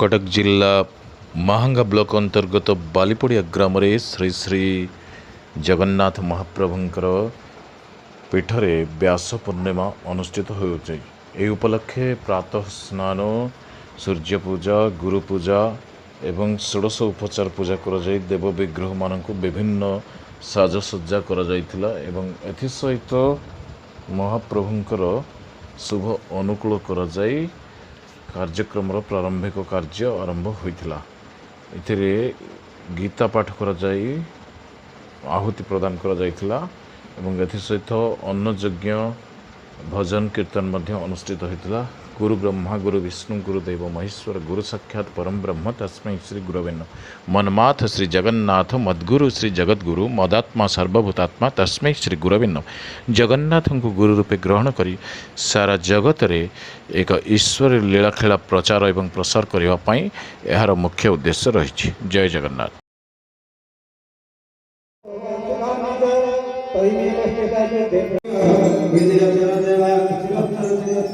कटक जिला महांगा ब्लॉक अंतर्गत बालीपड़िया ग्राम रे श्री श्री जगन्नाथ महाप्रभुंकर पीठरे व्यास पूर्णिमा अनुष्ठित होउछि। एहि उपलक्षे प्रातः स्नान, सूर्य पूजा, गुरु पूजा एवं षोडश उपचार पूजा कर देव विग्रह मानक विभिन्न साजसज्जा कर एवं एथि सहित महाप्रभुंकर शुभ अनुकूल कर कार्यक्रम प्रारंभिक कार्य आरंभ होइथिला। एथिरे गीता पाठ कर आहुति प्रदान कर एवं एथि सहित अन्न यज्ञ भजन कीर्तन मध्य अनुष्ठित होइथिला। गुरु ब्रह्मा गुरु विष्णु गुरुदेव महेश्वर गुरु साक्षात परम ब्रह्म तस्मै श्री गुरवे नमः। मनमाथ श्री जगन्नाथ मद्गुरु श्री जगद्गुरु मदात्मा सर्वभूतात्मा तस्मै श्री गुरवे नमः। जगन्नाथ को गुरु रूपे ग्रहण करी सारा जगत रे एक ईश्वर लीलाखेला प्रचार एवं प्रसार करने पाई यार मुख्य उद्देश्य रही। जय जगन्नाथ।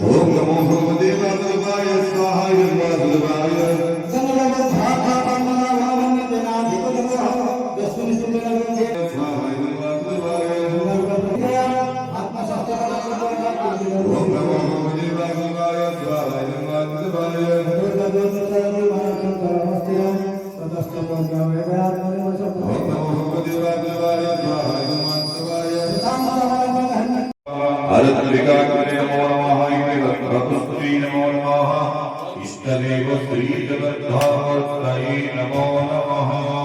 ओम नमो भगवते वासुदेवाय स्वाहाय नमो नमः।